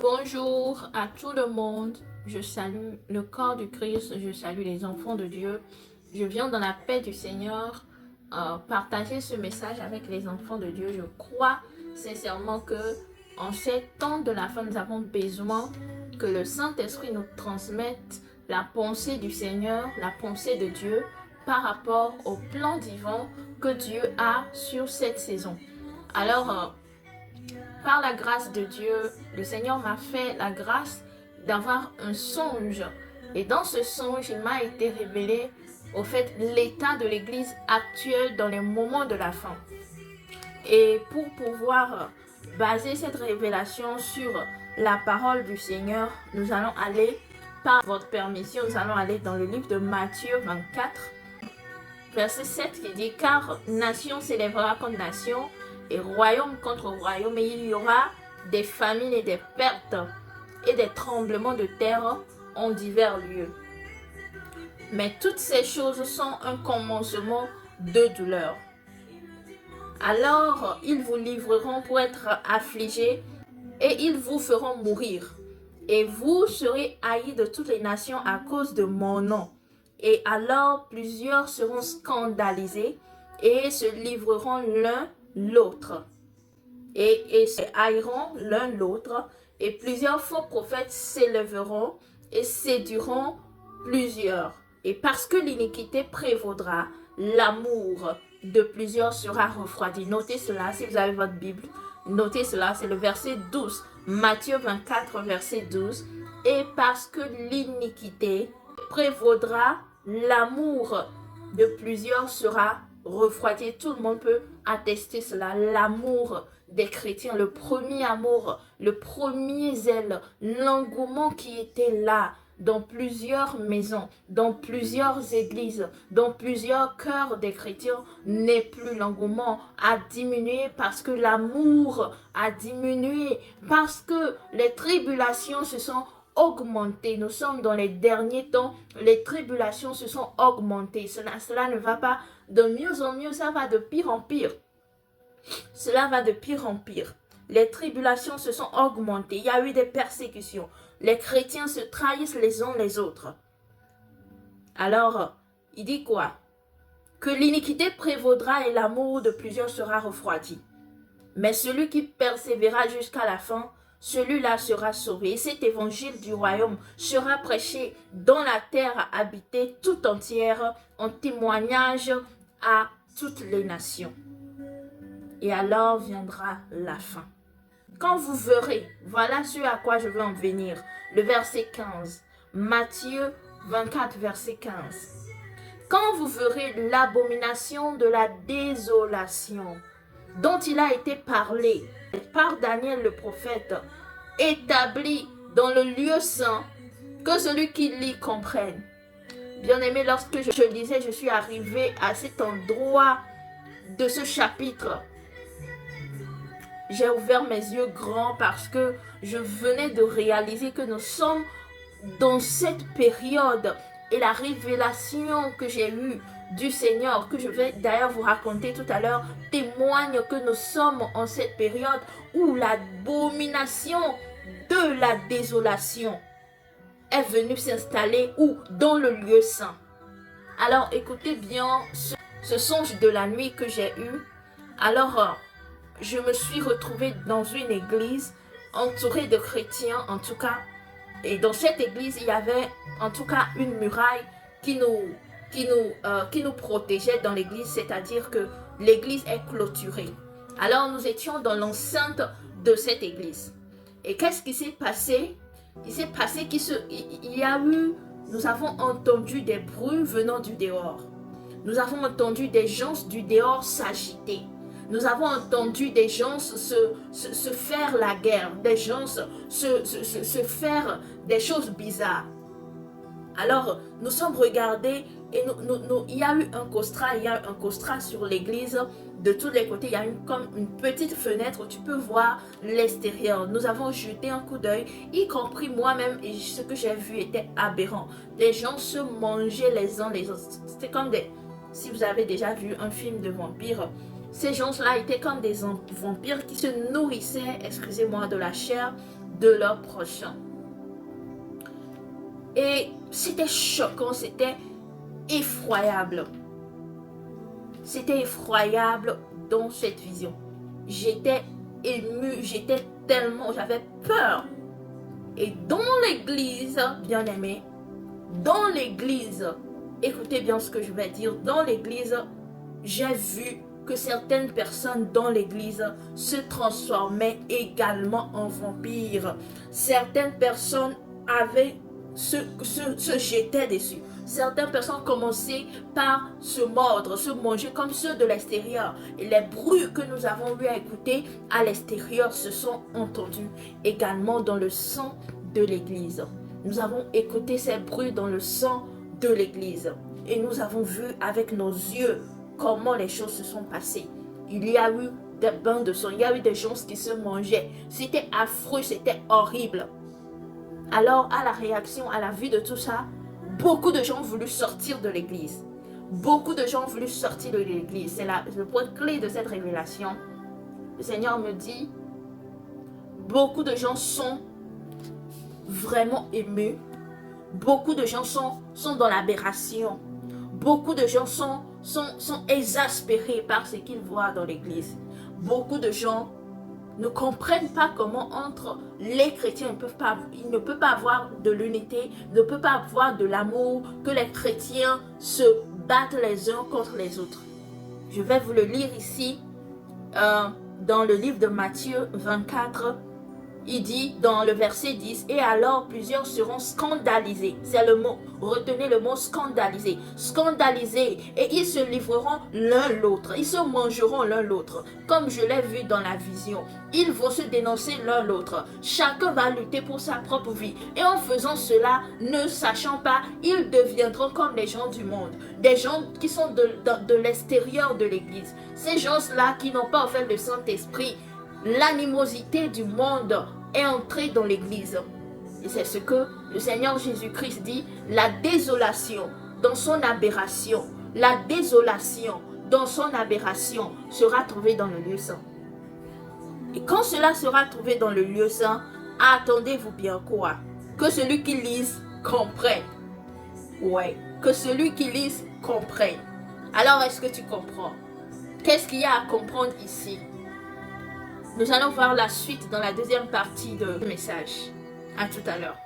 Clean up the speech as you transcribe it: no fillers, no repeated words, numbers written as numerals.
Bonjour à tout le monde, je salue le corps du Christ, je salue les enfants de Dieu. Je viens dans la paix du Seigneur partager ce message avec les enfants de Dieu. Je crois sincèrement que en ces temps de la fin, nous avons besoin que le Saint-Esprit nous transmette la pensée du Seigneur, la pensée de Dieu par rapport au plan divin que Dieu a sur cette saison. Alors, par la grâce de Dieu, le Seigneur m'a fait la grâce d'avoir un songe. Et dans ce songe, il m'a été révélé au fait l'état de l'Église actuelle dans les moments de la fin. Et pour pouvoir baser cette révélation sur la parole du Seigneur, nous allons aller, par votre permission, nous allons aller dans le livre de Matthieu 24, verset 7 qui dit « Car nation s'élèvera contre nation, et royaume contre royaume, et il y aura des famines et des pertes et des tremblements de terre en divers lieux. Mais toutes ces choses sont un commencement de douleur. Alors ils vous livreront pour être affligés et ils vous feront mourir. Et vous serez haïs de toutes les nations à cause de mon nom. Et alors plusieurs seront scandalisés et se livreront l'un l'autre et se haïront l'un l'autre, et plusieurs faux prophètes s'élèveront et séduiront plusieurs. Et parce que l'iniquité prévaudra, l'amour de plusieurs sera refroidi. Notez cela si vous avez votre Bible. Notez cela, c'est le verset 12. Matthieu 24, verset 12. Et parce que l'iniquité prévaudra, l'amour de plusieurs sera refroidi. Tout le monde peut attester cela. L'amour des chrétiens, le premier amour, le premier zèle, l'engouement qui était là dans plusieurs maisons, dans plusieurs églises, dans plusieurs cœurs des chrétiens, n'est plus. L'engouement a diminué parce que l'amour a diminué, parce que les tribulations se sont augmentées. Nous sommes dans les derniers temps, les tribulations se sont augmentées. Cela ne va pas de mieux en mieux, ça va de pire en pire. Cela va de pire en pire. Les tribulations se sont augmentées. Il y a eu des persécutions. Les chrétiens se trahissent les uns les autres. Alors, il dit quoi? Que l'iniquité prévaudra et l'amour de plusieurs sera refroidi. Mais celui qui persévérera jusqu'à la fin, celui-là sera sauvé. Et cet évangile du royaume sera prêché dans la terre habitée tout entière en témoignage à toutes les nations. Et alors viendra la fin. Quand vous verrez, voilà ce à quoi je veux en venir. Le verset 15. Matthieu 24, verset 15. Quand vous verrez l'abomination de la désolation dont il a été parlé par Daniel le prophète, établi dans le lieu saint, que celui qui lit comprenne. Bien-aimé, lorsque je lisais, je suis arrivée à cet endroit de ce chapitre. J'ai ouvert mes yeux grands parce que je venais de réaliser que nous sommes dans cette période et la révélation que j'ai eue du Seigneur, que je vais d'ailleurs vous raconter tout à l'heure, témoigne que nous sommes en cette période où l'abomination de la désolation est venue s'installer où? Dans le lieu saint. Alors écoutez bien ce songe de la nuit que j'ai eu. Alors je me suis retrouvée dans une église entourée de chrétiens en tout cas. Et dans cette église, il y avait en tout cas une muraille qui nous protégeait dans l'église, c'est-à-dire que l'église est clôturée. Alors nous étions dans l'enceinte de cette église. Et qu'est-ce qui s'est passé? Il s'est passé nous avons entendu des bruits venant du dehors. Nous avons entendu des gens du dehors s'agiter. Nous avons entendu des gens se faire la guerre, des gens se faire des choses bizarres. Alors, nous sommes regardés et il y a eu un costrat sur l'église. De tous les côtés, il y a comme une petite fenêtre où tu peux voir l'extérieur. Nous avons jeté un coup d'œil, y compris moi-même, et ce que j'ai vu était aberrant. Les gens se mangeaient les uns les autres. C'était comme si vous avez déjà vu un film de vampires, ces gens-là étaient comme des vampires qui se nourrissaient, excusez-moi, de la chair de leur prochain. Et c'était choquant, c'était effroyable. C'était effroyable dans cette vision. J'étais émue, j'avais peur. Et dans l'église, bien aimé, dans l'église, écoutez bien ce que je vais dire, dans l'église, j'ai vu que certaines personnes dans l'église se transformaient également en vampires. Certaines personnes se jetaient dessus. Certaines personnes commençaient par se mordre, se manger comme ceux de l'extérieur. Et les bruits que nous avons eu à écouter à l'extérieur se sont entendus également dans le sang de l'église. Nous avons écouté ces bruits dans le sang de l'église. Et nous avons vu avec nos yeux comment les choses se sont passées. Il y a eu des bains de sang, il y a eu des gens qui se mangeaient. C'était affreux, c'était horrible. Alors, à la réaction, à la vue de tout ça, beaucoup de gens ont voulu sortir de l'église. Beaucoup de gens ont voulu sortir de l'église. C'est le point clé de cette révélation. Le Seigneur me dit, beaucoup de gens sont vraiment émus. Beaucoup de gens sont dans l'aberration. Beaucoup de gens sont exaspérés par ce qu'ils voient dans l'église. Beaucoup de gens ne comprennent pas comment entre les chrétiens, il ne peut pas avoir de l'unité, ne peut pas avoir de l'amour, que les chrétiens se battent les uns contre les autres. Je vais vous le lire ici, dans le livre de Matthieu 24, il dit dans le verset 10, « Et alors plusieurs seront scandalisés. » C'est le mot, retenez le mot scandalisé. Scandalisés. Et ils se livreront l'un l'autre. Ils se mangeront l'un l'autre. Comme je l'ai vu dans la vision. Ils vont se dénoncer l'un l'autre. Chacun va lutter pour sa propre vie. Et en faisant cela, ne sachant pas, ils deviendront comme les gens du monde. Des gens qui sont de l'extérieur de l'église. Ces gens-là qui n'ont pas offert le Saint-Esprit. L'animosité du monde est entrée dans l'église. Et c'est ce que le Seigneur Jésus-Christ dit, la désolation dans son aberration, la désolation dans son aberration sera trouvée dans le lieu saint. Et quand cela sera trouvé dans le lieu saint, attendez-vous bien quoi? Que celui qui lise comprenne. Ouais, que celui qui lise comprenne. Alors est-ce que tu comprends? Qu'est-ce qu'il y a à comprendre ici? Nous allons voir la suite dans la deuxième partie du message. À tout à l'heure.